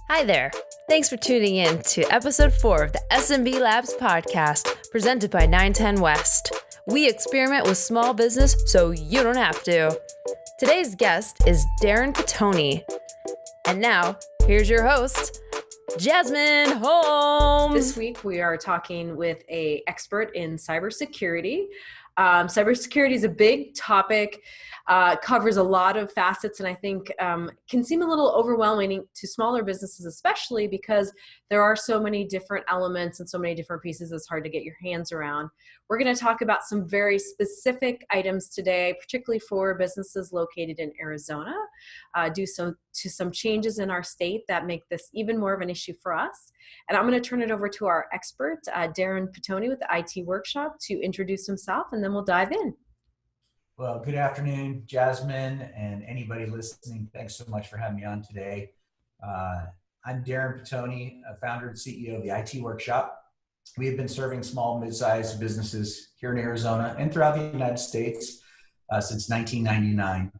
Hi there. Thanks for tuning in to episode 4 of the SMB Labs podcast presented by 910 West. We experiment with small business so you don't have to. Today's guest is Darren Patoni. And now, here's your host, Jasmine Holmes. This week, we are talking with an expert in cybersecurity. Cybersecurity is a big topic, covers a lot of facets, and I think can seem a little overwhelming to smaller businesses, especially because there are so many different elements and so many different pieces it's hard to get your hands around. We're going to talk about some very specific items today, particularly for businesses located in Arizona, due to some changes in our state that make this even more of an issue for us. And I'm going to turn it over to our expert, Darren Patoni with the IT Workshop, to introduce himself, and then we'll dive in. Well, good afternoon, Jasmine, and anybody listening. Thanks so much for having me on today. I'm Darren Patoni, founder and CEO of the IT Workshop. We have been serving small, mid-sized businesses here in Arizona and throughout the United States since 1999.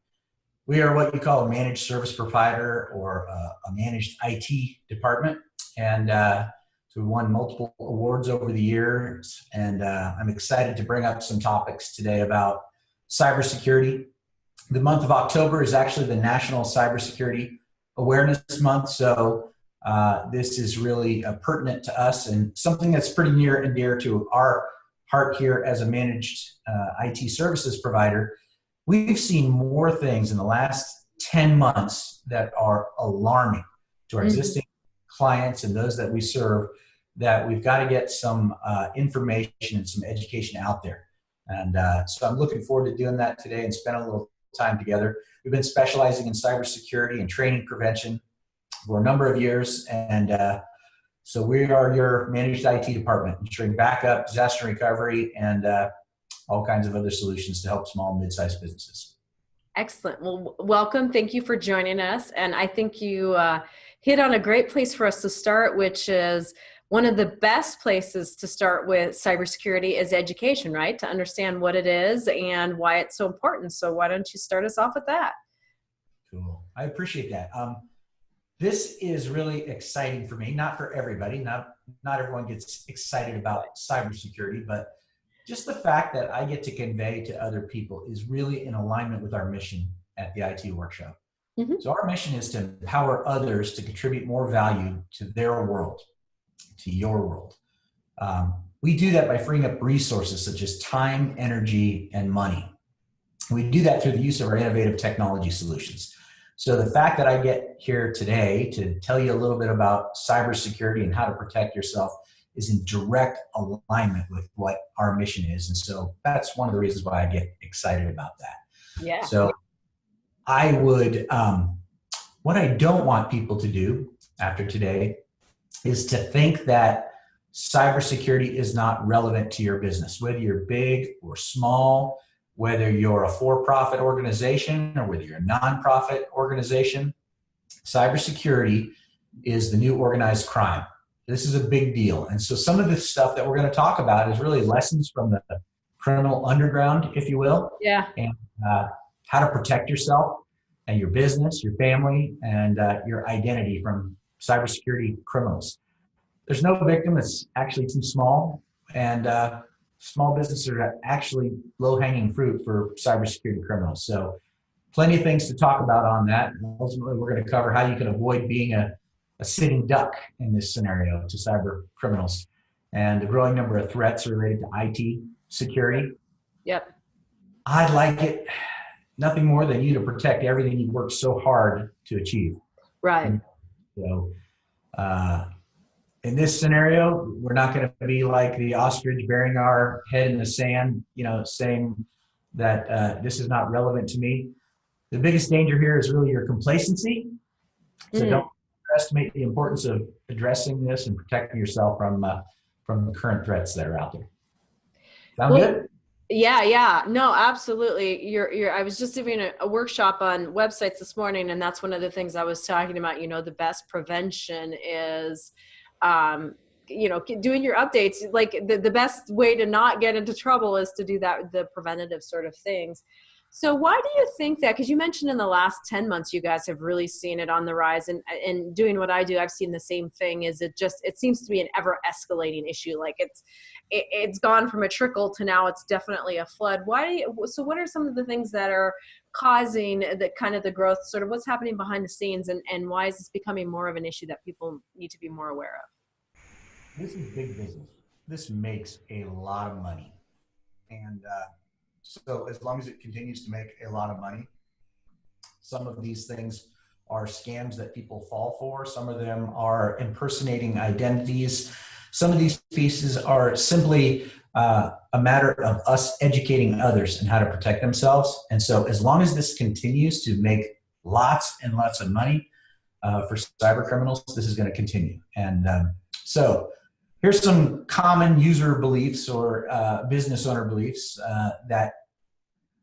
We are what you call a managed service provider or a managed IT department. And so we won multiple awards over the years. And I'm excited to bring up some topics today about cybersecurity. The month of October is actually the National Cybersecurity Awareness Month. So this is really pertinent to us and something that's pretty near and dear to our heart here as a managed IT services provider. We've seen more things in the last 10 months that are alarming to our existing clients and those that we serve, that we've got to get some information and some education out there. And so I'm looking forward to doing that today and spend a little time together. We've been specializing in cybersecurity and training prevention for a number of years. And so we are your managed IT department, ensuring backup, disaster recovery, and all kinds of other solutions to help small and mid-sized businesses. Excellent. Well, welcome. Thank you for joining us. And I think you hit on a great place for us to start, which is one of the best places to start with cybersecurity is education, right? To understand what it is and why it's so important. So why don't you start us off with that? Cool. I appreciate that. This is really exciting for me, not for everybody. Not everyone gets excited about cybersecurity, but just the fact that I get to convey to other people is really in alignment with our mission at the IT Workshop. So our mission is to empower others to contribute more value to their world, to your world. We do that by freeing up resources such as time, energy, and money. We do that through the use of our innovative technology solutions. So the fact that I get here today to tell you a little bit about cybersecurity and how to protect yourself is in direct alignment with what our mission is. And so that's one of the reasons why I get excited about that. Yeah. So I would, what I don't want people to do after today is to think that cybersecurity is not relevant to your business, whether you're big or small, whether you're a for-profit organization or whether you're a nonprofit organization. Cybersecurity is the new organized crime. This is a big deal. And so some of the stuff that we're going to talk about is really lessons from the criminal underground, if you will. Yeah. And how to protect yourself and your business, your family, and your identity from cybersecurity criminals. There's no victim that's actually too small, and small businesses are actually low-hanging fruit for cybersecurity criminals. So plenty of things to talk about on that. And ultimately, we're going to cover how you can avoid being a sitting duck in this scenario to cyber criminals and the growing number of threats related to IT security. Yep. I'd like it nothing more than you to protect everything you've worked so hard to achieve. Right. And so in this scenario, we're not going to be like the ostrich burying our head in the sand, saying that this is not relevant to me. The biggest danger here is really your complacency. So don't underestimate the importance of addressing this and protecting yourself from the current threats that are out there. Sound good? Yeah. No, absolutely. I was just doing a workshop on websites this morning, and that's one of the things I was talking about. The best prevention is, doing your updates. Like the best way to not get into trouble is to do that, the preventative sort of things. So why do you think that? Because you mentioned in the last 10 months, you guys have really seen it on the rise, and doing what I do, I've seen the same thing. It seems to be an ever escalating issue. Like it's gone from a trickle to now it's definitely a flood. So what are some of the things that are causing the kind of the growth, sort of what's happening behind the scenes, and why is this becoming more of an issue that people need to be more aware of? This is big business. This makes a lot of money. And so as long as it continues to make a lot of money, some of these things are scams that people fall for. Some of them are impersonating identities. Some of these pieces are simply a matter of us educating others on how to protect themselves. And so as long as this continues to make lots and lots of money for cyber criminals, this is going to continue. And so here's some common user beliefs or business owner beliefs that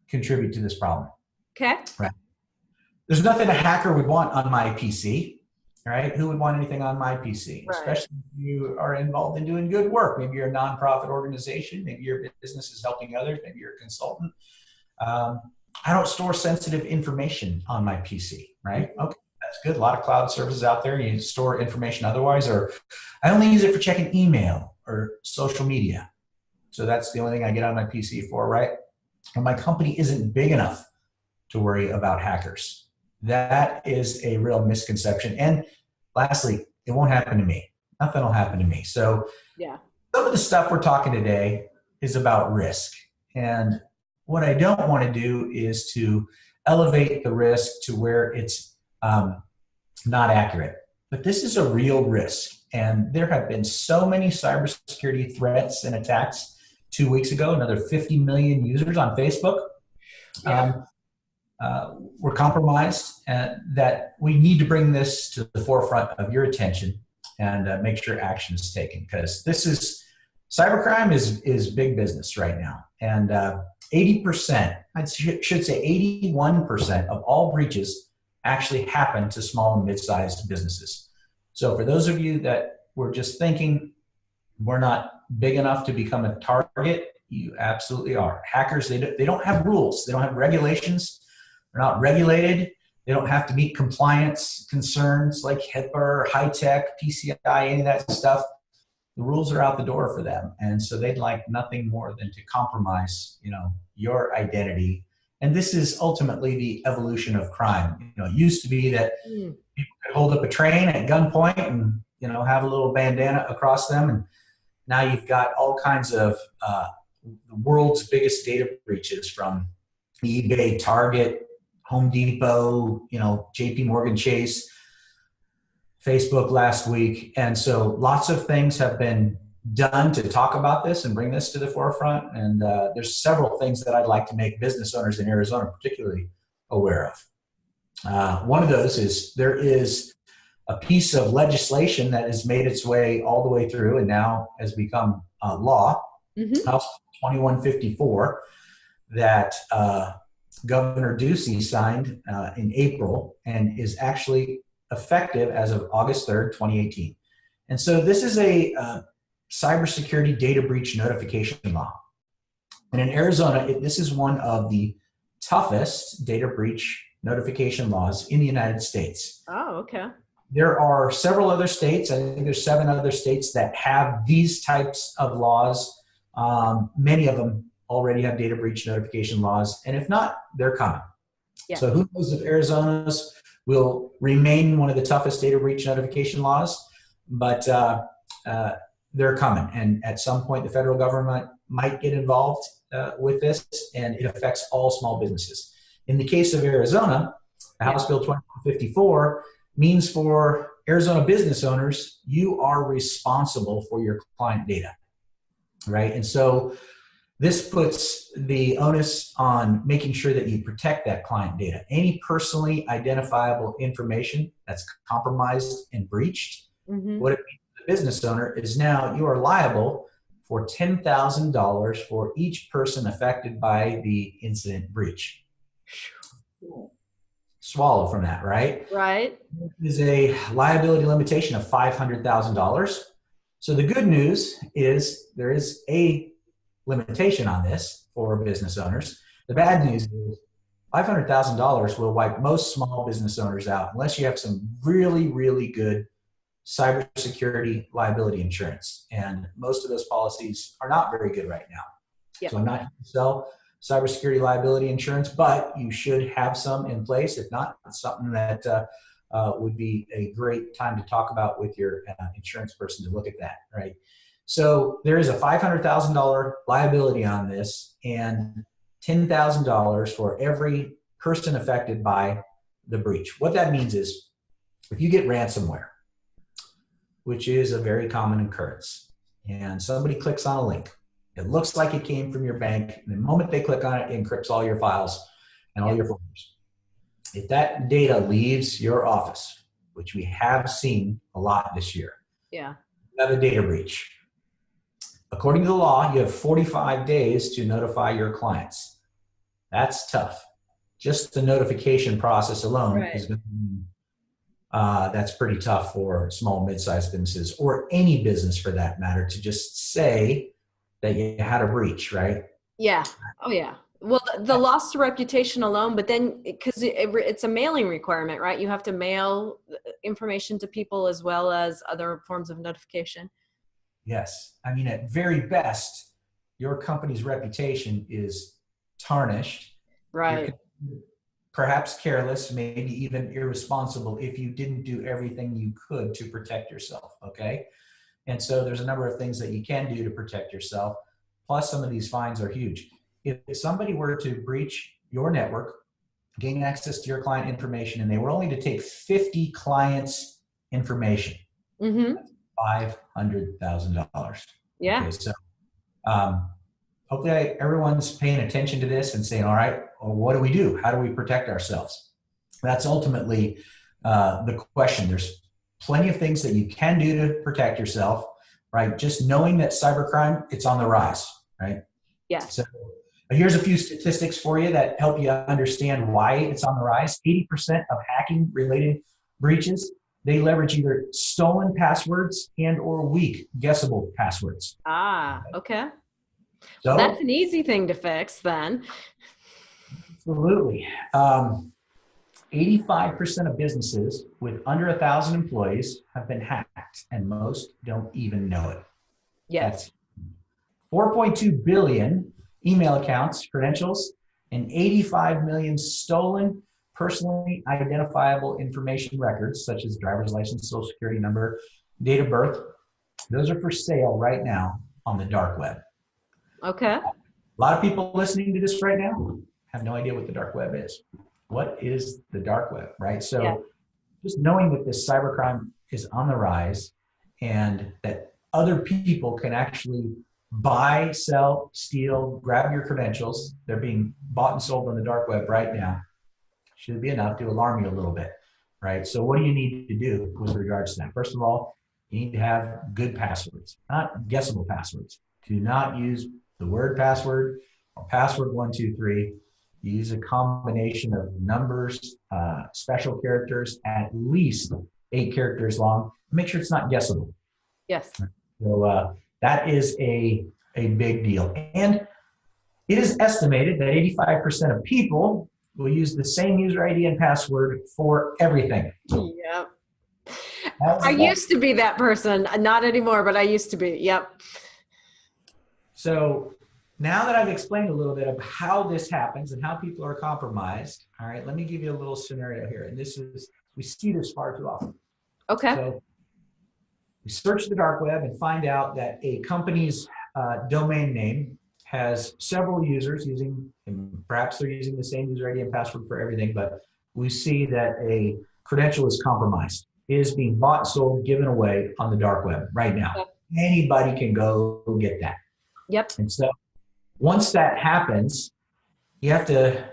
contribute to this problem. Okay. Right. There's nothing a hacker would want on my PC, right? Who would want anything on my PC? Right. Especially if you are involved in doing good work. Maybe you're a nonprofit organization. Maybe your business is helping others. Maybe you're a consultant. I don't store sensitive information on my PC, right? Okay. That's good. A lot of cloud services out there. You store information otherwise, or I only use it for checking email or social media. So that's the only thing I get on my PC for, right? And my company isn't big enough to worry about hackers. That is a real misconception. And lastly, it won't happen to me. Nothing will happen to me. So yeah, some of the stuff we're talking today is about risk. And what I don't want to do is to elevate the risk to where it's not accurate. But this is a real risk. And there have been so many cybersecurity threats and attacks. 2 weeks ago, another 50 million users on Facebook were compromised, and that we need to bring this to the forefront of your attention and make sure action is taken, because cybercrime is big business right now. And 80%, I should say 81% of all breaches actually happen to small and mid-sized businesses. So for those of you that were just thinking we're not big enough to become a target, you absolutely are. Hackers, they don't have rules. They don't have regulations. They're not regulated. They don't have to meet compliance concerns like HIPAA or high-tech, PCI, any of that stuff. The rules are out the door for them. And so they'd like nothing more than to compromise, your identity. And this is ultimately the evolution of crime. It used to be that people could hold up a train at gunpoint and, have a little bandana across them. And now you've got all kinds of the world's biggest data breaches, from eBay, Target, Home Depot, JP Morgan Chase, Facebook last week. And so lots of things have been done to talk about this and bring this to the forefront. And there's several things that I'd like to make business owners in Arizona particularly aware of. One of those is there is a piece of legislation that has made its way all the way through and now has become law, House 2154, that Governor Ducey signed in April and is actually effective as of August 3rd, 2018. And so this is a cybersecurity data breach notification law. And in Arizona, this is one of the toughest data breach notification laws in the United States. Oh, okay. There are several other states, I think there's 7 other states that have these types of laws. Many of them already have data breach notification laws, and if not, they're coming. Yeah. So who knows if Arizona's will remain one of the toughest data breach notification laws, but they're coming. And at some point, the federal government might get involved with this, and it affects all small businesses. In the case of Arizona, House Bill 2154 means for Arizona business owners, you are responsible for your client data, right? And so this puts the onus on making sure that you protect that client data. Any personally identifiable information that's compromised and breached, what it means to the business owner is now you are liable for $10,000 for each person affected by the incident breach. Swallow from that, right? Right. Is a liability limitation of $500,000. So the good news is there is a limitation on this for business owners. The bad news is $500,000 will wipe most small business owners out unless you have some really, really good cybersecurity liability insurance. And most of those policies are not very good right now. Yep. So I'm not going to sell cybersecurity liability insurance, but you should have some in place. If not, it's something that would be a great time to talk about with your insurance person to look at that, right? So there is a $500,000 liability on this and $10,000 for every person affected by the breach. What that means is if you get ransomware, which is a very common occurrence, and somebody clicks on a link, it looks like it came from your bank, and the moment they click on it, it encrypts all your files and all your folders. If that data leaves your office, which we have seen a lot this year, you have a data breach. According to the law, you have 45 days to notify your clients. That's tough. Just the notification process alone is going to be, that's pretty tough for small, mid-sized businesses or any business for that matter to just say that you had a breach, right? Yeah. Oh, yeah. Well, the loss to reputation alone, but then because it's a mailing requirement, right? You have to mail information to people as well as other forms of notification. Yes. I mean, at very best, your company's reputation is tarnished. Right. You're perhaps careless, maybe even irresponsible if you didn't do everything you could to protect yourself, okay? And so there's a number of things that you can do to protect yourself. Plus, some of these fines are huge. If somebody were to breach your network, gain access to your client information, and they were only to take 50 clients' information, $500,000. Yeah. Okay, so hopefully everyone's paying attention to this and saying, all right, well, what do we do? How do we protect ourselves? That's ultimately the question. There's plenty of things that you can do to protect yourself, right? Just knowing that cybercrime, it's on the rise, right? Yes. So here's a few statistics for you that help you understand why it's on the rise. 80% of hacking related breaches, they leverage either stolen passwords and or weak guessable passwords. Okay. So well, that's an easy thing to fix then. Absolutely. 85% of businesses with under 1,000 employees have been hacked, and most don't even know it. Yes. That's 4.2 billion email accounts, credentials, and 85 million stolen personally identifiable information records, such as driver's license, social security number, date of birth. Those are for sale right now on the dark web. Okay. A lot of people listening to this right now have no idea what the dark web is. What is the dark web, right? So just knowing that this cybercrime is on the rise and that other people can actually buy, sell, steal, grab your credentials, they're being bought and sold on the dark web right now, should be enough to alarm you a little bit, right? So what do you need to do with regards to that? First of all, you need to have good passwords, not guessable passwords. Do not use the word password or password 123. Use a combination of numbers, special characters, at least 8 characters long. Make sure it's not guessable. Yes. So that is a big deal. And it is estimated that 85% of people will use the same user ID and password for everything. Yep. I used to be that person. Not anymore, but I used to be. Yep. So now that I've explained a little bit of how this happens and how people are compromised, all right, let me give you a little scenario here. And this is, we see this far too often. Okay. So we search the dark web and find out that a company's domain name has several users using, and perhaps they're using the same user ID and password for everything, but we see that a credential is compromised. It is being bought, sold, given away on the dark web right now. Yep. Anybody can go get that. Yep. And so once that happens, you have to,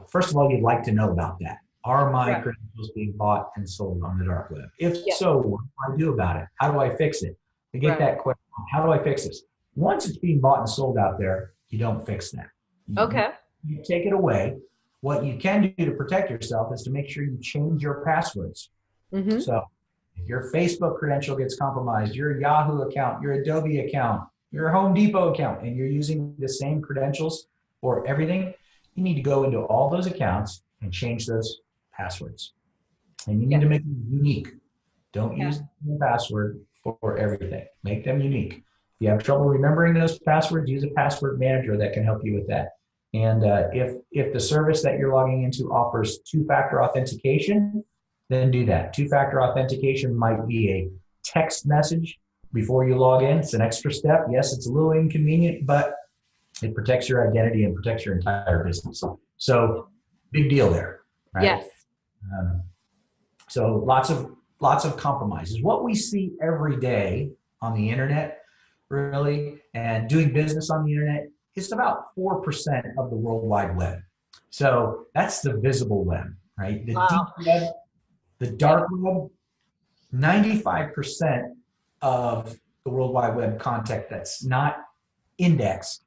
first of all, you'd like to know about that. Are my credentials being bought and sold on the dark web? If so, what do I do about it? How do I fix it? To get that question, how do I fix this? Once it's being bought and sold out there, you don't fix that. You take it away. What you can do to protect yourself is to make sure you change your passwords. So if your Facebook credential gets compromised, your Yahoo account, your Adobe account, your Home Depot account, and you're using the same credentials for everything, you need to go into all those accounts and change those passwords. And you need Yeah. to make them unique. Don't Yeah. use the same password for everything. Make them unique. If you have trouble remembering those passwords, use a password manager that can help you with that. And if the service that you're logging into offers two-factor authentication, then do that. Two-factor authentication might be a text message before you log in. It's an extra step. Yes, it's a little inconvenient, but it protects your identity and protects your entire business. So big deal there, right? Yes. So lots of compromises. What we see every day on the internet, really, and doing business on the internet is about 4% of the World Wide Web. So that's the visible web, right? The deep web, the dark web, 95% of the World Wide Web content that's not indexed,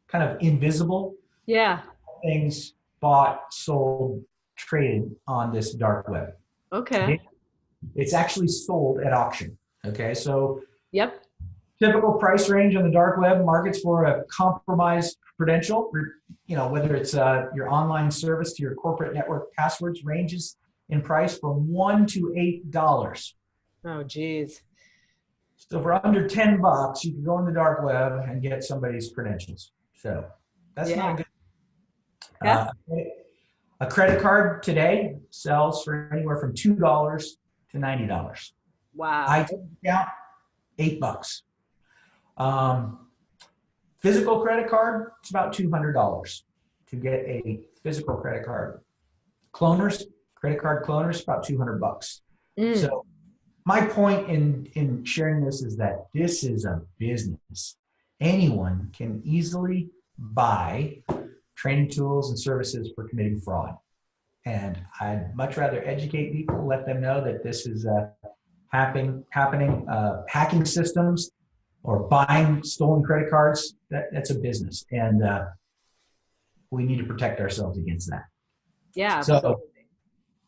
kind of invisible. Yeah. Things bought, sold, traded on this dark web. Okay. It's actually sold at auction. Okay, so yep. Typical price range on the dark web markets for a compromised credential, whether it's your online service to your corporate network passwords, ranges in price from $1 to $8. Oh, geez. So for under $10, you can go on the dark web and get somebody's credentials. So that's not good. Yeah. A credit card today sells for anywhere from $2 to $90. Wow. IT account, $8. Physical credit card, it's about $200 to get a physical credit card. Credit card cloners, about $200. So my point in sharing this is that this is a business. Anyone can easily buy training tools and services for committing fraud. And I'd much rather educate people, let them know that this is happening, hacking systems or buying stolen credit cards. That's a business. And we need to protect ourselves against that. Yeah. So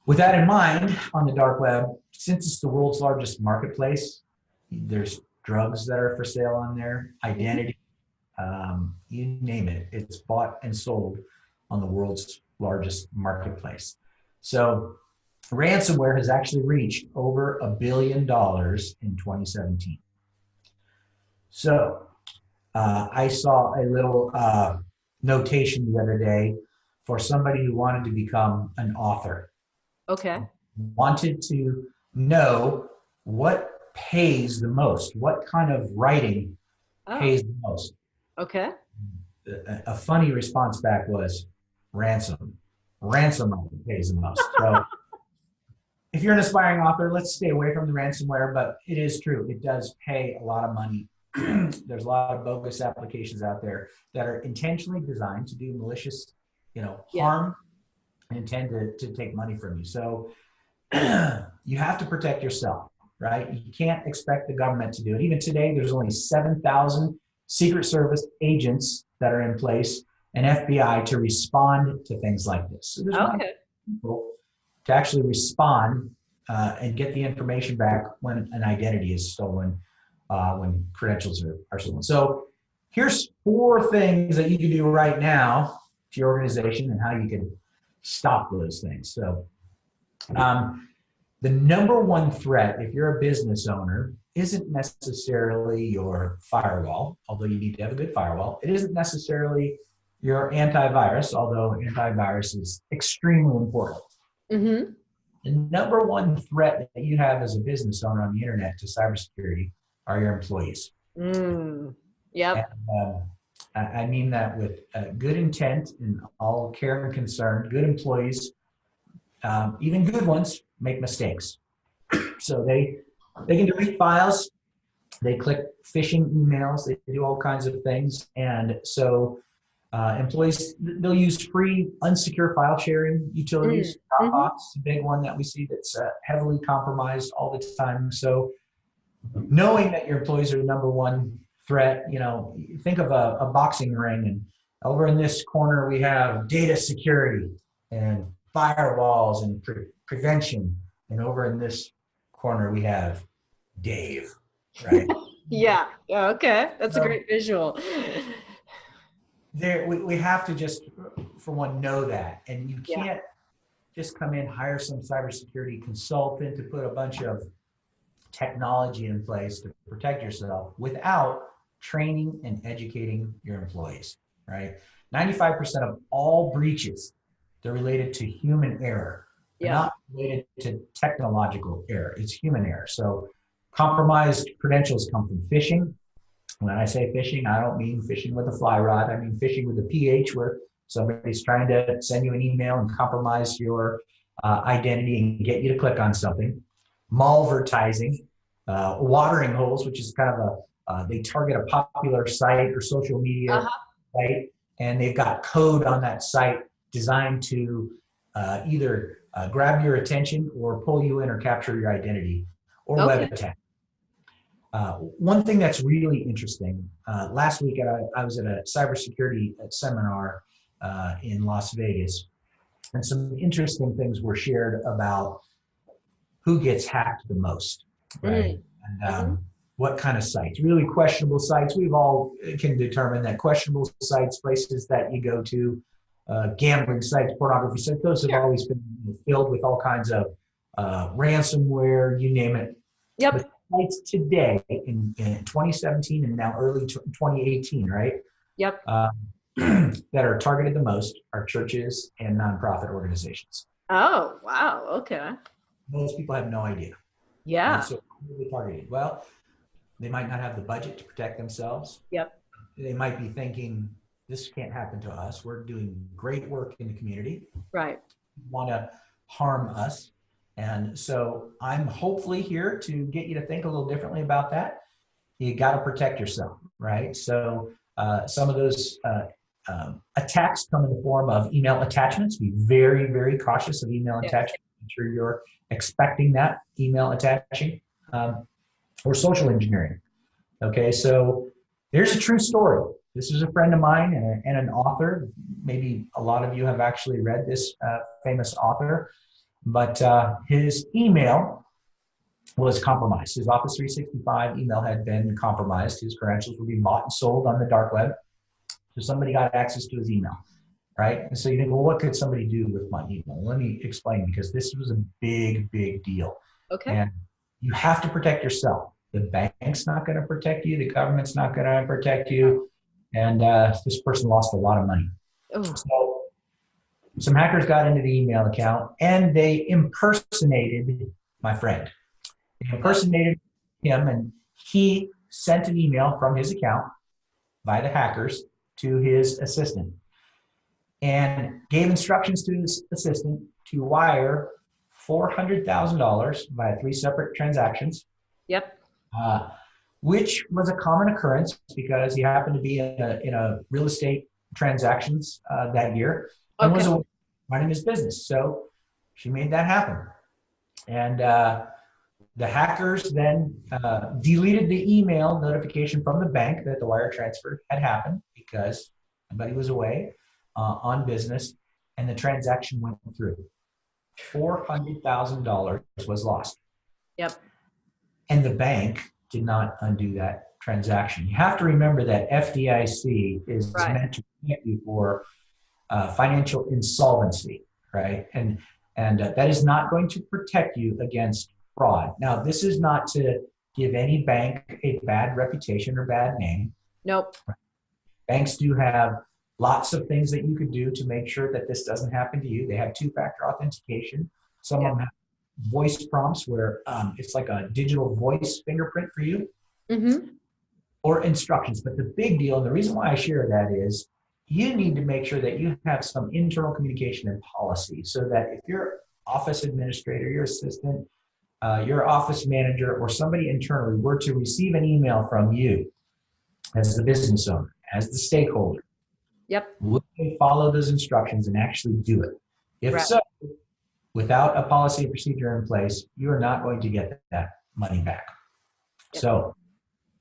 with that in mind, on the dark web, since it's the world's largest marketplace, there's drugs that are for sale on there, identity, you name it, it's bought and sold on the world's largest marketplace. So ransomware has actually reached over $1 billion in 2017. So I saw a little notation the other day for somebody who wanted to become an author. Okay. Wanted to know what pays the most, what kind of writing pays the most. Okay. A funny response back was ransom. Ransomware pays the most. So if you're an aspiring author, let's stay away from the ransomware, but it is true. It does pay a lot of money. There's a lot of bogus applications out there that are intentionally designed to do malicious, harm and intend to take money from you. So you have to protect yourself, right? You can't expect the government to do it. Even today, there's only 7,000 Secret Service agents that are in place and FBI to respond to things like this. So there's not people to actually respond and get the information back when an identity is stolen, when credentials are stolen. So here's 4 things that you can do right now to your organization and how you can stop those things. So the number one threat, if you're a business owner, isn't necessarily your firewall, although you need to have a good firewall. It isn't necessarily your antivirus, although antivirus is extremely important. Mm-hmm. The number one threat that you have as a business owner on the internet to cybersecurity are your employees. Yep. And, I mean that with good intent and all care and concern. Good employees, even good ones, make mistakes. So they can delete files, they click phishing emails, they do all kinds of things. And so employees, they'll use free unsecure file sharing utilities. Dropbox is a big one that we see that's heavily compromised all the time. So knowing that your employees are the number one threat, think of a boxing ring, and over in this corner we have data security and firewalls and prevention, and over in this corner we have Dave, right? Yeah. Okay. That's a great visual. we have to just, for one, know that. And you Yeah. can't just come in, hire some cybersecurity consultant to put a bunch of technology in place to protect yourself without training and educating your employees, right? 95% of all breaches, they're related to human error. They're not related to technological error. It's human error. So compromised credentials come from phishing. When I say phishing, I don't mean phishing with a fly rod. I mean phishing with a PH, where somebody's trying to send you an email and compromise your identity and get you to click on something. Malvertising, watering holes, which is kind of they target a popular site or social media site, and they've got code on that site designed to either grab your attention or pull you in or capture your identity, or web attack. One thing that's really interesting, last week I was at a cybersecurity seminar in Las Vegas, and some interesting things were shared about who gets hacked the most, right? And what kind of sites, really questionable sites. We've all can determine that questionable sites, places that you go to, gambling sites, pornography sites, those have always been filled with all kinds of ransomware, you name it. Yep. Sites today in 2017 and now early 2018, right? Yep. That are targeted the most are churches and nonprofit organizations. Oh, wow. Okay. Most people have no idea. Yeah. And so who are they targeted? Well, they might not have the budget to protect themselves. Yep. They might be thinking, this can't happen to us. We're doing great work in the community. Right. Want to harm us. And so I'm hopefully here to get you to think a little differently about that. You got to protect yourself, right? So some of those attacks come in the form of email attachments. Be very, very cautious of email attachments. Make sure you're expecting that email attaching, or social engineering. Okay, so there's a true story. This is a friend of mine and an author. Maybe a lot of you have actually read this famous author. But his email was compromised. His Office 365 email had been compromised. His credentials were being bought and sold on the dark web. So somebody got access to his email, right? And so you think, well, what could somebody do with my email? Let me explain, because this was a big, big deal. Okay. And you have to protect yourself. The bank's not going to protect you. The government's not going to protect you. And this person lost a lot of money. Oh. So some hackers got into the email account and they impersonated my friend. They impersonated him, and he sent an email from his account by the hackers to his assistant and gave instructions to his assistant to wire $400,000 via 3 separate transactions. Yep. Which was a common occurrence because he happened to be in a real estate transactions that year. And was running his business. So she made that happen. And the hackers then deleted the email notification from the bank that the wire transfer had happened because everybody was away on business, and the transaction went through. $400,000 was lost. Yep. And the bank did not undo that transaction. You have to remember that FDIC is meant to protect you for financial insolvency, right? And that is not going to protect you against fraud. Now, this is not to give any bank a bad reputation or bad name. Nope. Banks do have lots of things that you could do to make sure that this doesn't happen to you. They have 2-factor authentication. Some of them have voice prompts where it's like a digital voice fingerprint for you, or instructions. But the big deal, and the reason why I share that is, you need to make sure that you have some internal communication and policy so that if your office administrator, your assistant, your office manager, or somebody internally were to receive an email from you as the business owner, as the stakeholder, would they follow those instructions and actually do it? If so, without a policy and procedure in place, you are not going to get that money back. So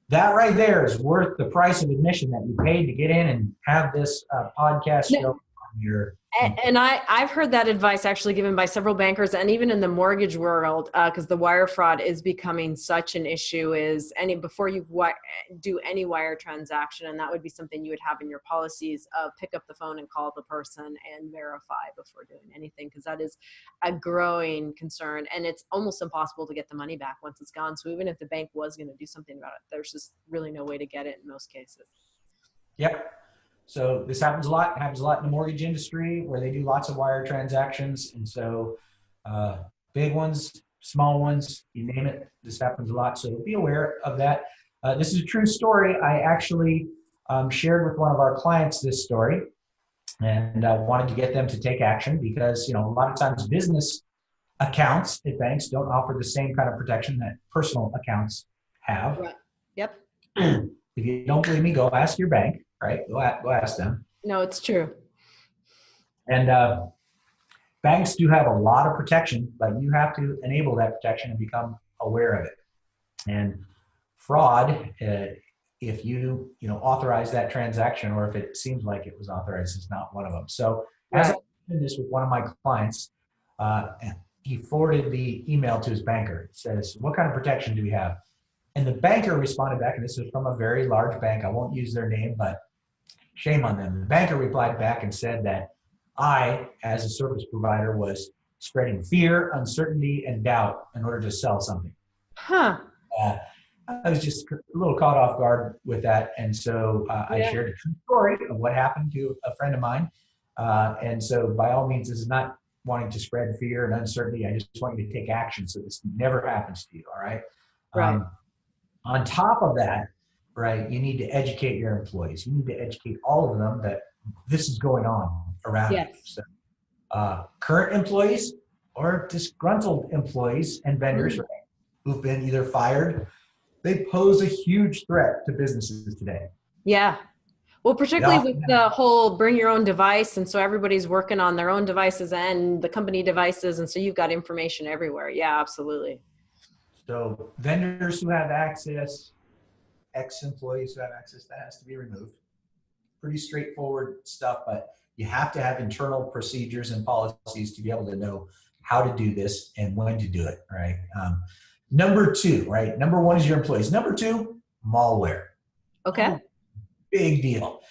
that right there is worth the price of admission that you paid to get in and have this podcast show on your. And I've heard that advice actually given by several bankers, and even in the mortgage world, because the wire fraud is becoming such an issue. Is before you do any wire transaction, and that would be something you would have in your policies, pick up the phone and call the person and verify before doing anything, because that is a growing concern, and it's almost impossible to get the money back once it's gone. So even if the bank was going to do something about it, there's just really no way to get it in most cases. Yep. So this happens a lot. It happens a lot in the mortgage industry where they do lots of wire transactions. And so big ones, small ones, you name it, this happens a lot. So be aware of that. This is a true story. I actually shared with one of our clients this story, and I wanted to get them to take action because, a lot of times business accounts at banks don't offer the same kind of protection that personal accounts have. Right. Yep. If you don't believe me, go ask your bank. Right? Go ask them. No, it's true. And banks do have a lot of protection, but you have to enable that protection and become aware of it. And fraud, if you authorize that transaction, or if it seems like it was authorized, is not one of them. So as I did this with one of my clients, he forwarded the email to his banker. It says, "What kind of protection do we have?" And the banker responded back, and this is from a very large bank. I won't use their name, but shame on them. The banker replied back and said that I, as a service provider, was spreading fear, uncertainty, and doubt in order to sell something. Huh. I was just a little caught off guard with that. And so I shared a true story of what happened to a friend of mine. And so by all means, this is not wanting to spread fear and uncertainty. I just want you to take action so this never happens to you. All right. Right. On top of that, right, you need to educate your employees. You need to educate all of them that this is going on around you. So, current employees or disgruntled employees and vendors, right, who've been either fired, they pose a huge threat to businesses today. Yeah. Well, particularly with the whole bring your own device. And so everybody's working on their own devices and the company devices. And so you've got information everywhere. Yeah, absolutely. So vendors who have access, ex-employees who have access, that has to be removed. Pretty straightforward stuff, but you have to have internal procedures and policies to be able to know how to do this and when to do it, right? Number two, right? Number one is your employees. Number two, malware. Okay. Big deal.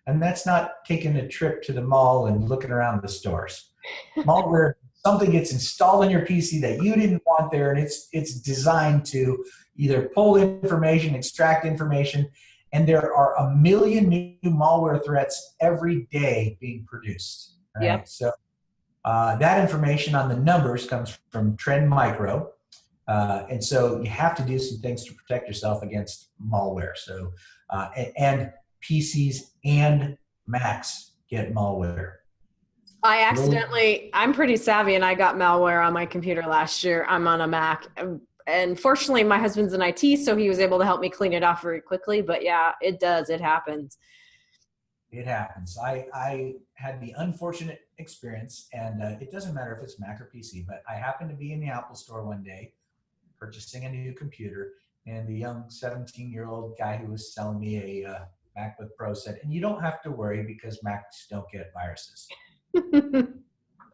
And that's not taking a trip to the mall and looking around the stores. Malware, something gets installed on your PC that you didn't want there, and it's designed to either pull information, extract information, and there are 1 million new malware threats every day being produced. Right? Yep. So that information on the numbers comes from Trend Micro. And so you have to do some things to protect yourself against malware. So, and PCs and Macs get malware. I'm pretty savvy, and I got malware on my computer last year. I'm on a Mac. And fortunately, my husband's in IT, so he was able to help me clean it off very quickly. But yeah, it does. It happens. It happens. I had the unfortunate experience, and it doesn't matter if it's Mac or PC, but I happened to be in the Apple store one day purchasing a new computer, and the young 17-year-old guy who was selling me a MacBook Pro said, "And you don't have to worry because Macs don't get viruses."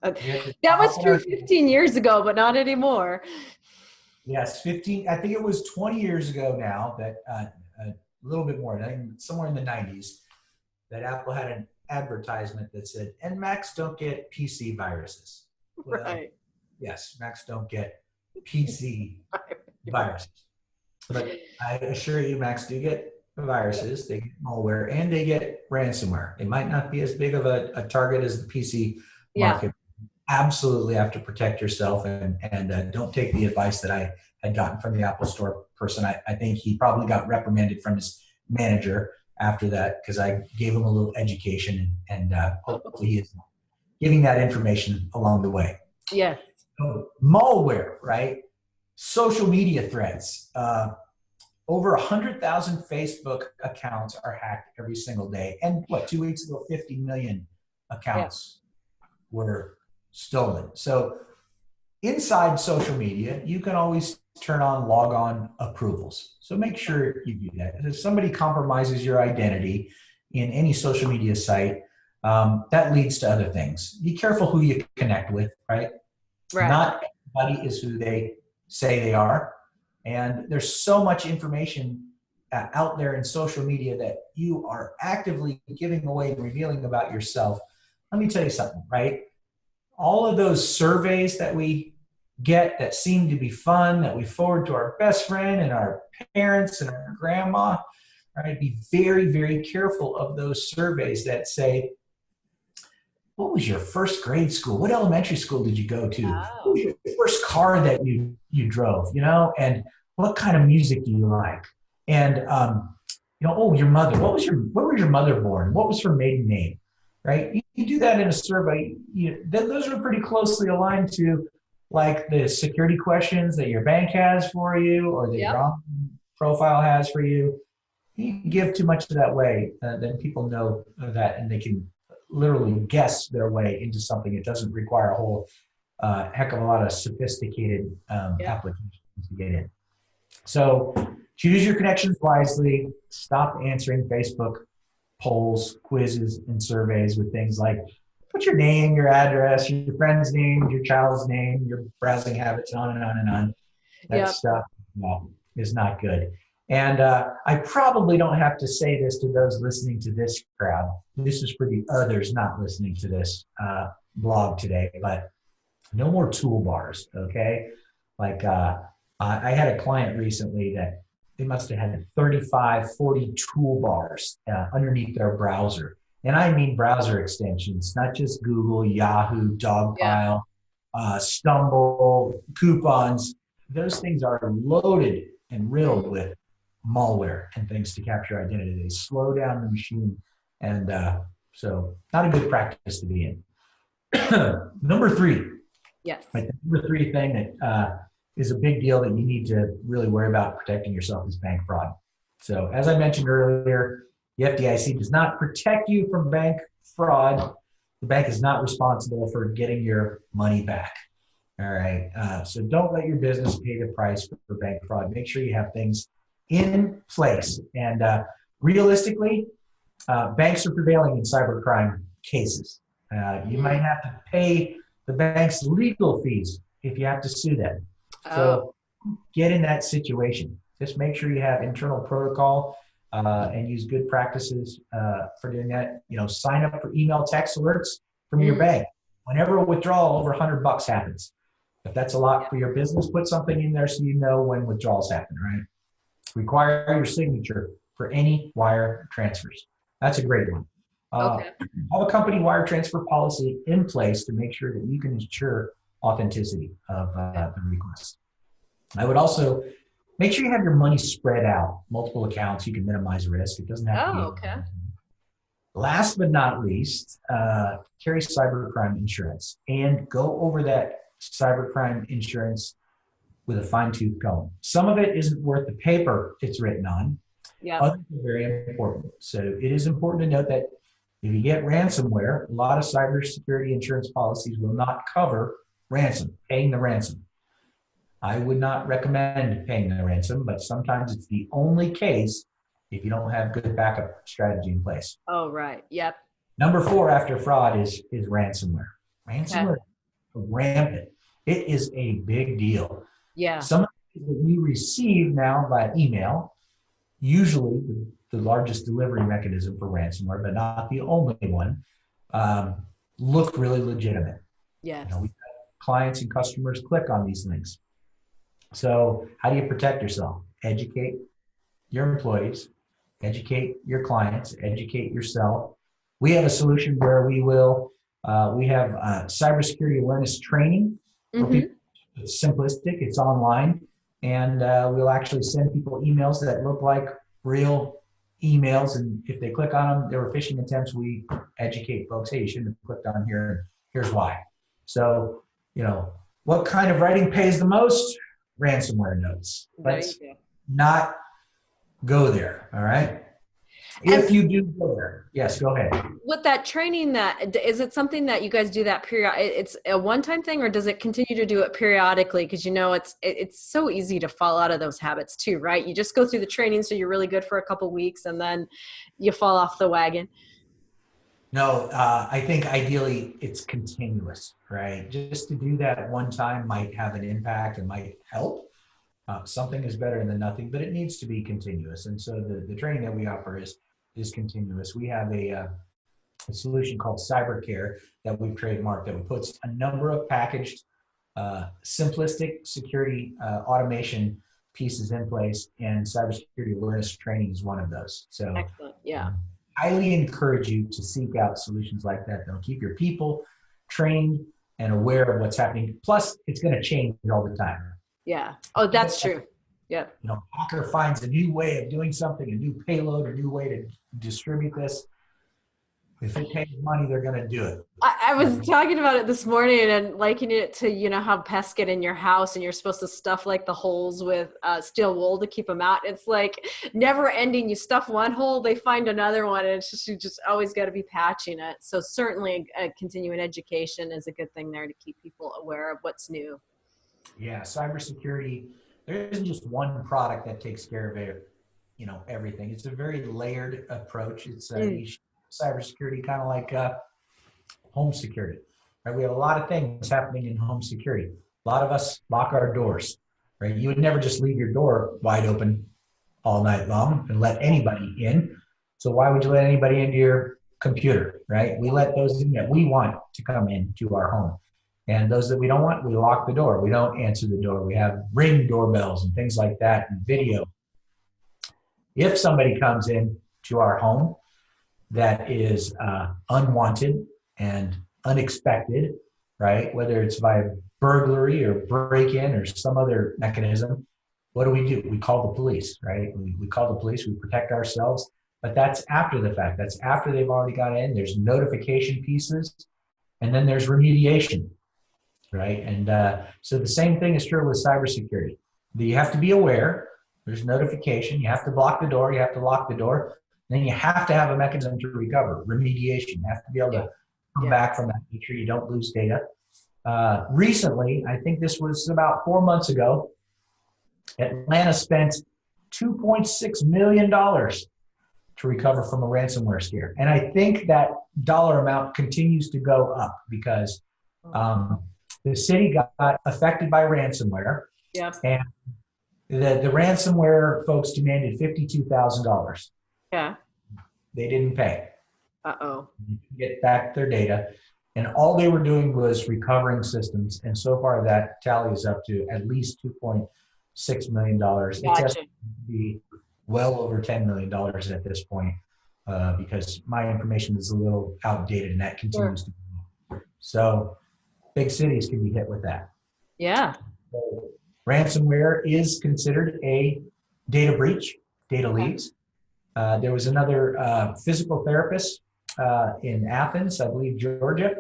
That was true 15 years ago, but not anymore. Yes, 15. I think it was 20 years ago now that a little bit more, somewhere in the 90s, that Apple had an advertisement that said, "And Macs don't get PC viruses." Well, right. Yes, Macs don't get PC viruses. But I assure you, Macs do get viruses, they get malware, and they get ransomware. They might not be as big of a target as the PC market. Absolutely have to protect yourself, and don't take the advice that I had gotten from the Apple Store person. I think he probably got reprimanded from his manager after that because I gave him a little education, and hopefully he is giving that information along the way. Yes. So, malware, right? Social media threats. Over 100,000 Facebook accounts are hacked every single day. And 2 weeks ago, 50 million accounts were stolen. So inside social media, you can always turn on log-on approvals. So make sure you do that. If somebody compromises your identity in any social media site, that leads to other things. Be careful who you connect with, right? Right. Not everybody is who they say they are. And there's so much information out there in social media that you are actively giving away and revealing about yourself. Let me tell you something, right? All of those surveys that we get that seem to be fun, that we forward to our best friend and our parents and our grandma, right? Be very, very careful of those surveys that say, what was your first grade school? What elementary school did you go to? What was your first car that you drove, and what kind of music do you like? And, your mother, where was your mother born? What was her maiden name, right? You do that in a survey, those are pretty closely aligned to like the security questions that your bank has for you or that your online profile has for you. You give too much of that way, then people know that and they can literally guess their way into something. It doesn't require a whole heck of a lot of sophisticated applications to get in. So choose your connections wisely. Stop answering Facebook polls, quizzes, and surveys with things like put your name, your address, your friend's name, your child's name, your browsing habits, on and on and on. That stuff is not good. And I probably don't have to say this to those listening to this crowd. This is for the others not listening to this blog today, but no more toolbars, okay? Like I had a client recently that they must have had 35, 40 toolbars underneath their browser. And I mean browser extensions, not just Google, Yahoo, Dogpile, Stumble, coupons. Those things are loaded and riddled with malware and things to capture identity. They slow down the machine. And so not a good practice to be in. Number 3. Yes. Right, the number 3 thing that is a big deal that you need to really worry about protecting yourself is bank fraud. So as I mentioned earlier, the FDIC does not protect you from bank fraud. The bank is not responsible for getting your money back. All right. So don't let your business pay the price for bank fraud. Make sure you have things in place. And realistically, banks are prevailing in cybercrime cases. You might have to pay the bank's legal fees if you have to sue them. So get in that situation. Just make sure you have internal protocol and use good practices for doing that. Sign up for email text alerts from your bank. Whenever a withdrawal over $100 happens. If that's a lot for your business, put something in there so you know when withdrawals happen, right? Require your signature for any wire transfers. That's a great one. Have a company wire transfer policy in place to make sure that you can ensure authenticity of the request. I would also make sure you have your money spread out, multiple accounts. You can minimize risk. It doesn't have to be. Last but not least, carry cybercrime insurance and go over that cybercrime insurance with a fine-tooth comb. Some of it isn't worth the paper it's written on. Others are very important. So it is important to note that if you get ransomware, a lot of cybersecurity insurance policies will not cover paying the ransom. I would not recommend paying the ransom, but sometimes it's the only case if you don't have good backup strategy in place. Oh, right. Yep. Number 4 after fraud is ransomware. Ransomware is rampant. It is a big deal. Yeah. Some of the things that you receive now by email, usually the largest delivery mechanism for ransomware, but not the only one, look really legitimate. Yes. We've had clients and customers click on these links. So how do you protect yourself? Educate your employees, educate your clients, educate yourself. We have a solution where we have cybersecurity awareness training. It's simplistic, it's online, and we'll actually send people emails that look like real emails. And if they click on them, they were phishing attempts. We educate folks, hey, you shouldn't have clicked on here. Here's why. So, what kind of writing pays the most? Ransomware notes. Let's not go there. All right. If you do go there, yes, go ahead. With that training, is it something that you guys do that it's a one-time thing, or does it continue to do it periodically? Because it's so easy to fall out of those habits too, right? You just go through the training, so you're really good for a couple weeks, and then you fall off the wagon. No, I think ideally it's continuous, right? Just to do that at one time might have an impact and might help. Something is better than nothing, but it needs to be continuous. And so the training that we offer is continuous. We have a solution called CyberCare that we've trademarked that puts a number of packaged, simplistic security automation pieces in place, and cybersecurity awareness training is one of those. So, Excellent. Yeah. highly encourage you to seek out solutions like that that'll keep your people trained and aware of what's happening. Plus, it's going to change all the time. Yeah. Oh, that's true. Yep. Hacker finds a new way of doing something, a new payload, a new way to distribute this. If it pays money, they're going to do it. I was talking about it this morning and likening it to, how pests get in your house and you're supposed to stuff like the holes with steel wool to keep them out. It's like never ending. You stuff one hole, they find another one, and it's just, you just always got to be patching it. So certainly continuing education is a good thing there to keep people aware of what's new. Yeah, cybersecurity, there isn't just one product that takes care of it, everything. It's a very layered approach. It's cybersecurity, kind of like home security, right? We have a lot of things happening in home security. A lot of us lock our doors, right? You would never just leave your door wide open all night long and let anybody in. So why would you let anybody into your computer, right? We let those in that we want to come into our home. And those that we don't want, we lock the door. We don't answer the door. We have Ring doorbells and things like that, and video. If somebody comes in to our home that is unwanted and unexpected, right? Whether it's via burglary or break-in or some other mechanism, what do? We call the police, right? We call the police, we protect ourselves, but that's after the fact. That's after they've already got in. There's notification pieces, and then there's remediation, right? And so the same thing is true with cybersecurity. You have to be aware. There's notification. You have to block the door. You have to lock the door. Then you have to have a mechanism to recover, remediation. You have to be able to come back from that, make sure you don't lose data. Recently, I think this was about 4 months ago, Atlanta spent $2.6 million to recover from a ransomware scare. And I think that dollar amount continues to go up because the city got affected by ransomware. Yep. And the ransomware folks demanded $52,000. Yeah. They didn't pay. Uh-oh. Get back their data. And all they were doing was recovering systems. And so far that tally is up to at least $2.6 million. Gotcha. It's estimated to be well over $10 million at this point because my information is a little outdated and that continues to grow. So big cities can be hit with that. Yeah. So ransomware is considered a data breach, data leaks. There was another physical therapist in Athens, I believe, Georgia,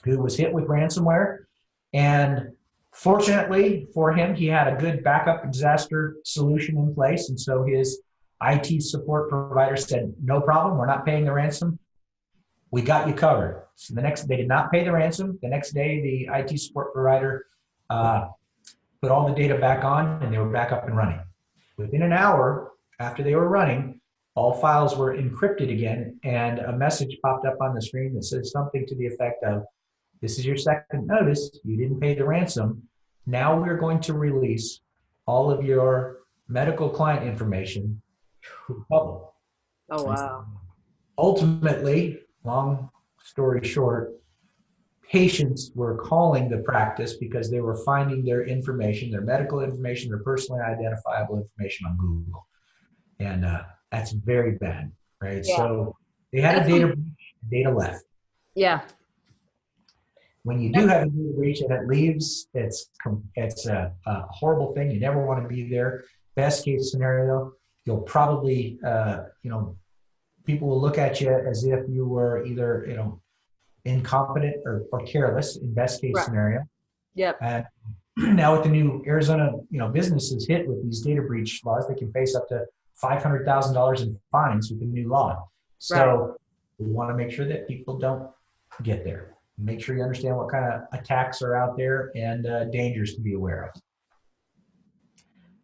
who was hit with ransomware. And fortunately for him, he had a good backup disaster solution in place. And so his IT support provider said, no problem, we're not paying the ransom. We got you covered. So they did not pay the ransom. The next day, the IT support provider put all the data back on and they were back up and running. Within an hour after they were running, all files were encrypted again, and a message popped up on the screen that says something to the effect of, this is your second notice, you didn't pay the ransom. Now we're going to release all of your medical client information to the public. Oh, wow. Ultimately, long story short, patients were calling the practice because they were finding their information, their medical information, their personally identifiable information on Google. And that's very bad, right? Yeah. So they had a data breach, data left. Yeah. When you do have a data breach and it leaves, it's a horrible thing. You never want to be there. Best case scenario, you'll probably, people will look at you as if you were either, incompetent or careless in best case scenario. Yep. And now with the new Arizona, businesses hit with these data breach laws, they can face up to $500,000 in fines with the new law. So we want to make sure that people don't get there. Make sure you understand what kind of attacks are out there and dangers to be aware of.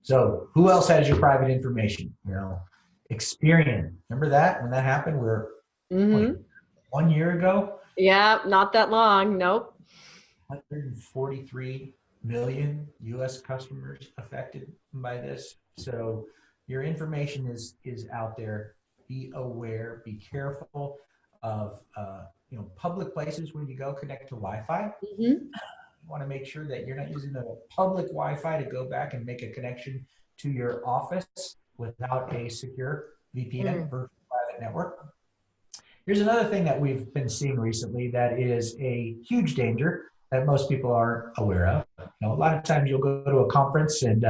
So who else has your private information? Experian. Remember that when that happened? 1 year ago, Yeah, not that long. Nope. 143 million US customers affected by this. So your information is out there. Be aware, be careful of public places when you go connect to Wi-Fi. Mm-hmm. You want to make sure that you're not using the public Wi-Fi to go back and make a connection to your office without a secure VPN, virtual private network. Here's another thing that we've been seeing recently that is a huge danger that most people aren't aware of. A lot of times you'll go to a conference and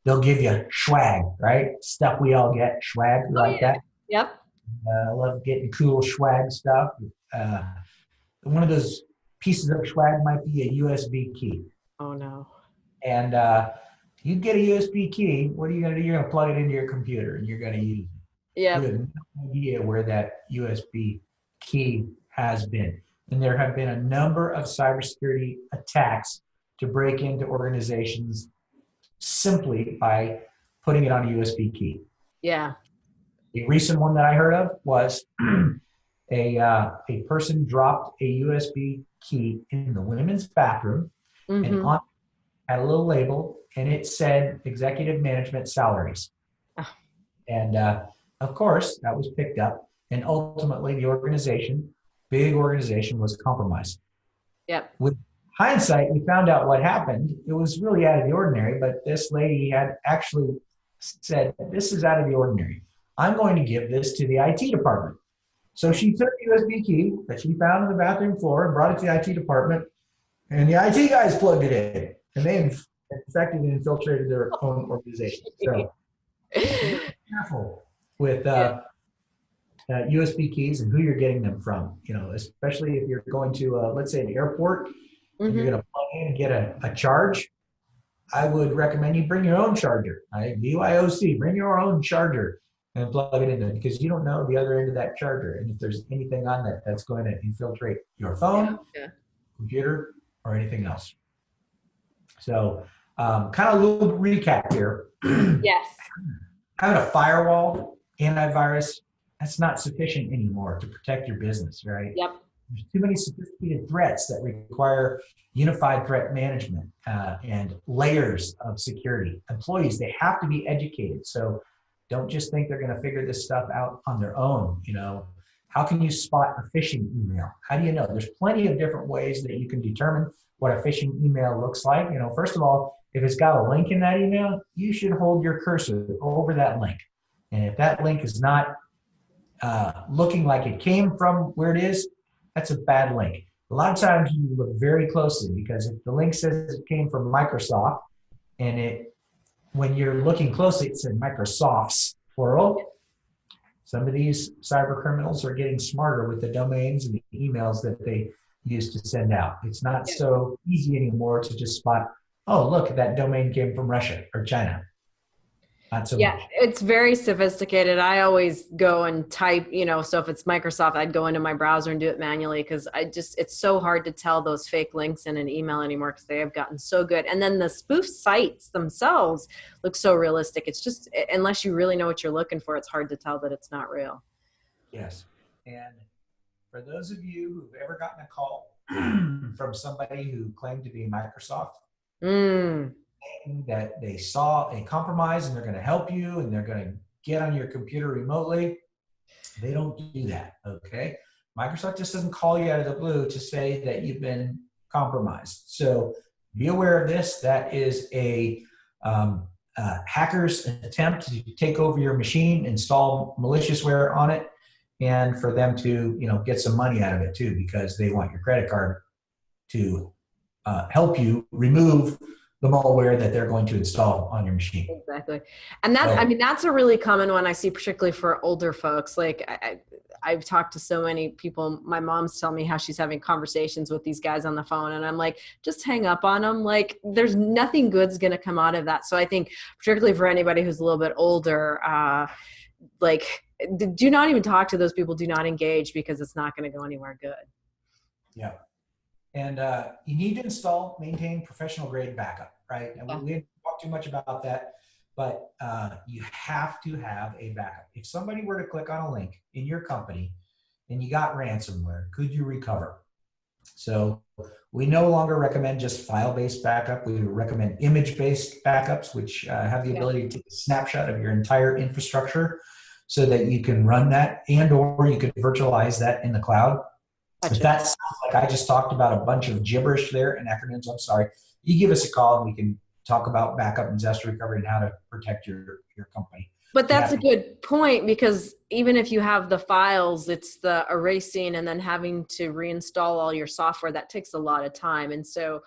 they'll give you swag, right? Stuff we all get, swag, like that. Yep. I love getting cool swag stuff. Uh, One of those pieces of swag might be a USB key. Oh no. And you get a USB key, what are you going to do? You're going to plug it into your computer and you're going to use it. Yeah. You have no idea where that USB key has been. And there have been a number of cybersecurity attacks to break into organizations simply by putting it on a USB key. Yeah. A recent one that I heard of was a person dropped a USB key in the women's bathroom, and on had a little label, and it said executive management salaries. And of course, that was picked up, and ultimately the organization, big organization, was compromised. Yep. With hindsight, we found out what happened. It was really out of the ordinary, but this lady had actually said, this is out of the ordinary. I'm going to give this to the IT department. So she took a USB key that she found on the bathroom floor and brought it to the IT department, and the IT guys plugged it in, and they infected and infiltrated their own organization. So be careful with USB keys and who you're getting them from. Especially if you're going to, let's say, an airport, and you're going to plug in and get a charge. I would recommend you bring your own charger. BYOC, bring your own charger and plug it in there, because you don't know the other end of that charger, and if there's anything on that that's going to infiltrate your phone, computer, or anything else. So kind of a little recap here. Yes. Having a firewall, antivirus, that's not sufficient anymore to protect your business, right? Yep. There's too many sophisticated threats that require unified threat management and layers of security. Employees, they have to be educated. So don't just think they're going to figure this stuff out on their own. How can you spot a phishing email? How do you know? There's plenty of different ways that you can determine what a phishing email looks like. First of all, if it's got a link in that email, you should hold your cursor over that link. And if that link is not looking like it came from where it is, that's a bad link. A lot of times you look very closely, because if the link says it came from Microsoft, and when you're looking closely, it said Microsofts, plural. Some of these cyber criminals are getting smarter with the domains and the emails that they use to send out. It's not so easy anymore to just spot, oh, look, that domain came from Russia or China. Not so much. It's very sophisticated. I always go and type, so if it's Microsoft, I'd go into my browser and do it manually, because it's so hard to tell those fake links in an email anymore, because they have gotten so good. And then the spoof sites themselves look so realistic. It's just, unless you really know what you're looking for, it's hard to tell that it's not real. Yes. And for those of you who've ever gotten a call from somebody who claimed to be Microsoft, that they saw a compromise and they're going to help you and they're going to get on your computer remotely, they don't do that, okay? Microsoft just doesn't call you out of the blue to say that you've been compromised. So be aware of this. That is a hacker's attempt to take over your machine, install maliciousware on it, and for them to get some money out of it too, because they want your credit card to help you remove the malware that they're going to install on your machine. Exactly. And that's a really common one I see, particularly for older folks. Like I've talked to so many people. My mom's telling me how she's having conversations with these guys on the phone, and I'm like, just hang up on them. Like, there's nothing good's going to come out of that. So I think particularly for anybody who's a little bit older, do not even talk to those people. Do not engage, because it's not going to go anywhere good. Yeah. And you need to maintain professional grade backup, right? And we didn't talk too much about that, but you have to have a backup. If somebody were to click on a link in your company and you got ransomware. Could you recover? So we no longer recommend just file-based backup. We recommend image-based backups, which have the ability to take a snapshot of your entire infrastructure so that you can run that and or you can virtualize that in the cloud. Gotcha. If that sounds like I just talked about a bunch of gibberish there and acronyms, I'm sorry. You give us a call and we can talk about backup and disaster recovery and how to protect your company. But that's a good point, because even if you have the files, it's the erasing and then having to reinstall all your software. That takes a lot of time. And so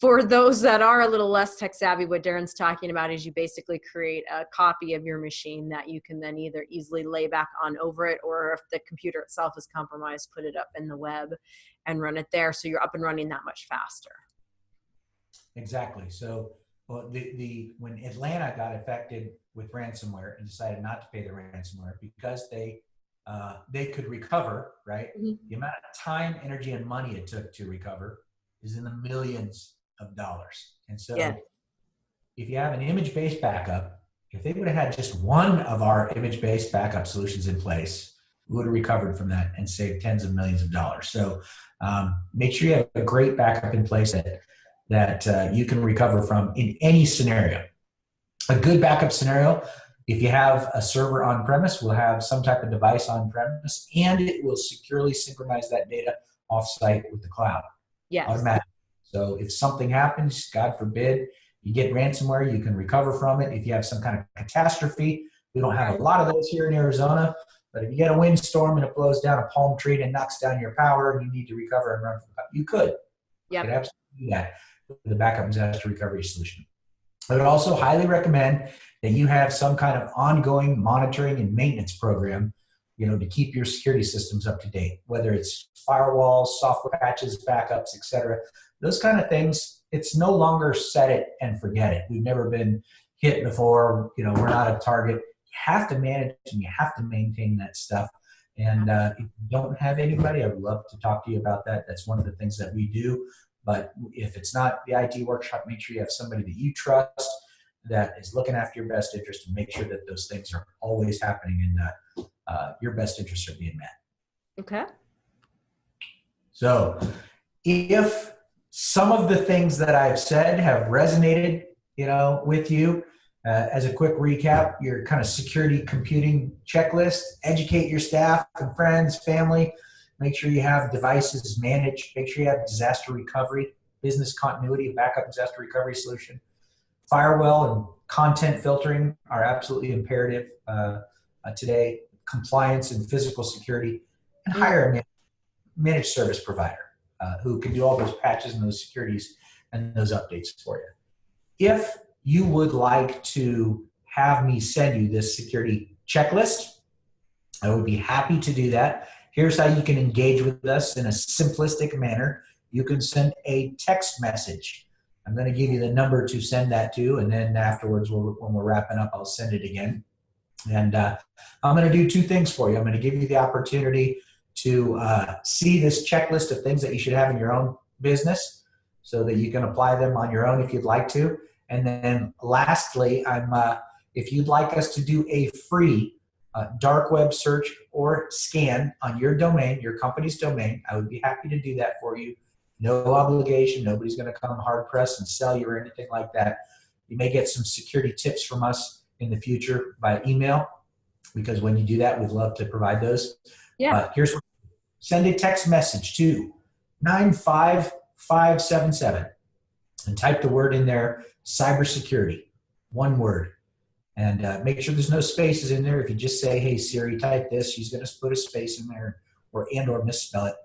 for those that are a little less tech savvy, what Darren's talking about is you basically create a copy of your machine that you can then either easily lay back on over it, or if the computer itself is compromised, put it up in the web and run it there. So you're up and running that much faster. Exactly. So well, when Atlanta got affected with ransomware and decided not to pay the ransomware because they could recover, right? Mm-hmm. The amount of time, energy, and money it took to recover is in the millions of dollars. And so if you have an image-based backup, if they would have had just one of our image-based backup solutions in place, we would have recovered from that and saved tens of millions of dollars. So make sure you have a great backup in place that you can recover from in any scenario. A good backup scenario, if you have a server on premise, will have some type of device on premise, and it will securely synchronize that data offsite with the cloud. Yes. Automatically. So if something happens, God forbid, you get ransomware, you can recover from it. If you have some kind of catastrophe, we don't have a lot of those here in Arizona, but if you get a windstorm and it blows down a palm tree and knocks down your power and you need to recover and run from the, you could. Yeah. You could absolutely do that with the backup disaster recovery solution. I would also highly recommend that you have some kind of ongoing monitoring and maintenance program, to keep your security systems up to date, whether it's firewalls, software patches, backups, et cetera. Those kind of things, it's no longer set it and forget it. We've never been hit before, we're not a target. You have to manage and you have to maintain that stuff. And if you don't have anybody, I would love to talk to you about that. That's one of the things that we do. But if it's not the IT workshop, make sure you have somebody that you trust that is looking after your best interest, and make sure that those things are always happening and your best interests are being met. Okay. So if some of the things that I've said have resonated, with you, as a quick recap, your kind of security computing checklist, educate your staff and friends, family. Make sure you have devices managed. Make sure you have disaster recovery, business continuity, backup disaster recovery solution. Firewall and content filtering are absolutely imperative today. Compliance and physical security. And hire a managed service provider who can do all those patches and those securities and those updates for you. If you would like to have me send you this security checklist, I would be happy to do that. Here's how you can engage with us in a simplistic manner. You can send a text message. I'm going to give you the number to send that to, and then afterwards, when we're wrapping up, I'll send it again. And I'm going to do two things for you. I'm going to give you the opportunity to see this checklist of things that you should have in your own business so that you can apply them on your own if you'd like to. And then lastly, if you'd like us to do a free dark web search or scan on your domain, your company's domain, I would be happy to do that for you. No obligation. Nobody's going to come hard pressed and sell you or anything like that. You may get some security tips from us in the future by email, because when you do that, we'd love to provide those. Yeah. Send a text message to 95577 and type the word in there, cybersecurity, one word. And make sure there's no spaces in there. If you just say, hey, Siri, type this, she's going to put a space in there or misspell it.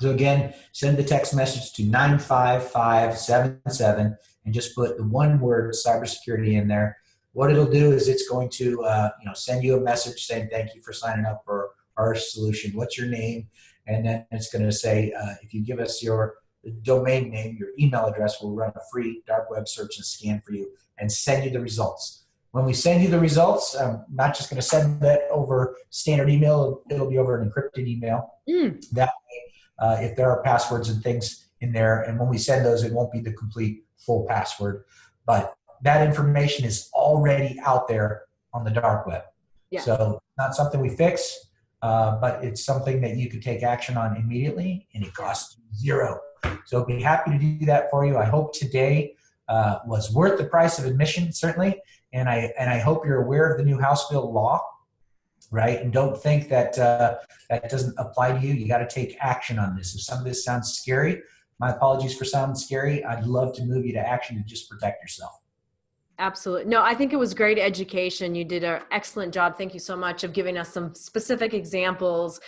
So again, send the text message to 95577 and just put the one word cybersecurity in there. What it'll do is it's going to send you a message saying thank you for signing up for our solution. What's your name? And then it's going to say, if you give us your domain name, your email address, we'll run a free dark web search and scan for you and send you the results. When we send you the results, I'm not just going to send that over standard email. It'll be over an encrypted email. That way, if there are passwords and things in there, and when we send those, it won't be the complete full password, but that information is already out there on the dark web. Yeah. So not something we fix. but it's something that you could take action on immediately, and it costs zero. So I'd be happy to do that for you. I hope today was worth the price of admission, certainly, and I hope you're aware of the new House bill law, right? And don't think that that doesn't apply to you. You got to take action on this. If some of this sounds scary, my apologies for sounding scary. I'd love to move you to action to just protect yourself. Absolutely. No, I think it was great education. You did an excellent job. Thank you so much of giving us some specific examples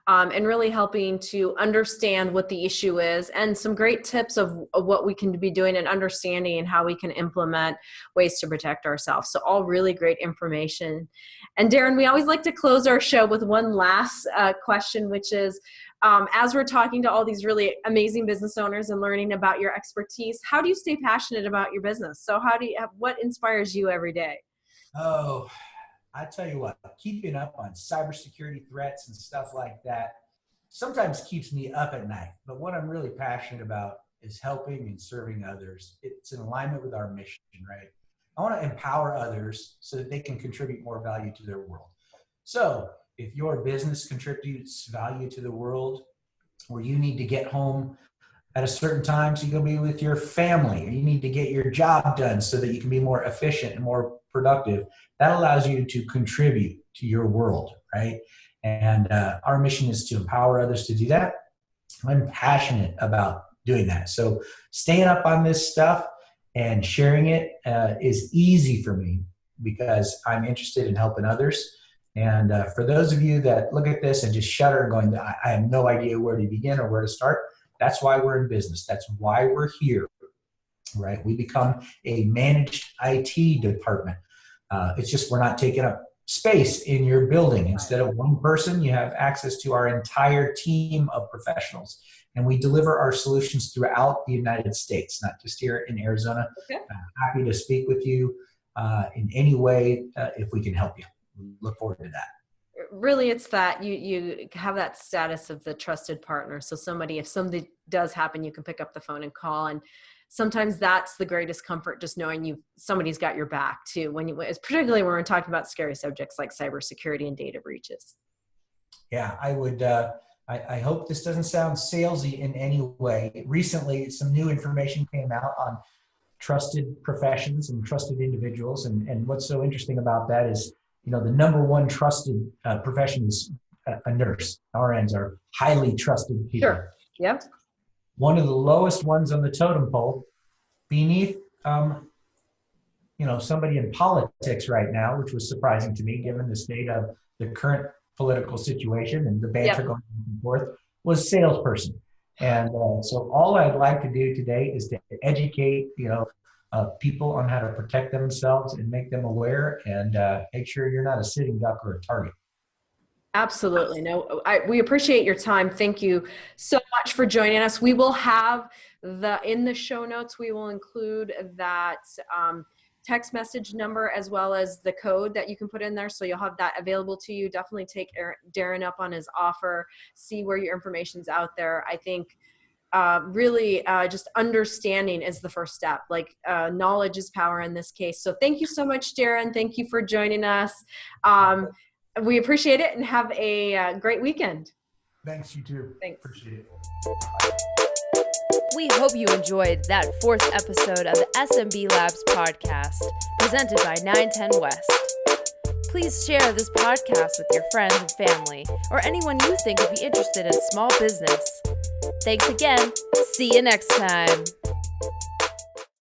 and really helping to understand what the issue is, and some great tips of what we can be doing and understanding and how we can implement ways to protect ourselves. So all really great information. And Darren, we always like to close our show with one last question, which is, as we're talking to all these really amazing business owners and learning about your expertise, how do you stay passionate about your business? So what inspires you every day? Oh, I tell you what, keeping up on cybersecurity threats and stuff like that sometimes keeps me up at night. But what I'm really passionate about is helping and serving others. It's in alignment with our mission, right? I want to empower others so that they can contribute more value to their world. So if your business contributes value to the world, or you need to get home at a certain time so you can be with your family, or you need to get your job done so that you can be more efficient and more productive, that allows you to contribute to your world, right? And our mission is to empower others to do that. I'm passionate about doing that. So staying up on this stuff and sharing it is easy for me because I'm interested in helping others. And for those of you that look at this and just shudder and going, I have no idea where to begin or where to start, that's why we're in business. That's why we're here, right? We become a managed IT department. It's just we're not taking up space in your building. Instead of one person, you have access to our entire team of professionals. And we deliver our solutions throughout the United States, not just here in Arizona. Okay. Happy to speak with you in any way if we can help you. Look forward to that. Really, it's that you have that status of the trusted partner. So if something does happen, you can pick up the phone and call. And sometimes that's the greatest comfort, just knowing somebody's got your back too. Particularly when we're talking about scary subjects like cybersecurity and data breaches. Yeah, I would. I hope this doesn't sound salesy in any way. Recently, some new information came out on trusted professions and trusted individuals. And what's so interesting about that is, the number one trusted profession is a nurse. RNs are highly trusted people. Sure. Yep. One of the lowest ones on the totem pole, beneath, somebody in politics right now, which was surprising to me given the state of the current political situation and the banter going back and forth, was salesperson. And so all I'd like to do today is to educate, people on how to protect themselves and make them aware, and make sure you're not a sitting duck or a target. Absolutely. No, we appreciate your time. Thank you so much for joining us. We will have in the show notes, we will include that text message number as well as the code that you can put in there. So you'll have that available to you. Definitely take Darren up on his offer, see where your information's out there. I think really just understanding is the first step. Knowledge is power in this case. So thank you so much, Darren. Thank you for joining us. We appreciate it, and have a great weekend. Thanks, you too. Thanks. Appreciate it. We hope you enjoyed that 4th episode of the SMB Labs podcast, presented by 910 West. Please share this podcast with your friends and family, or anyone you think would be interested in small business. Thanks again. See you next time.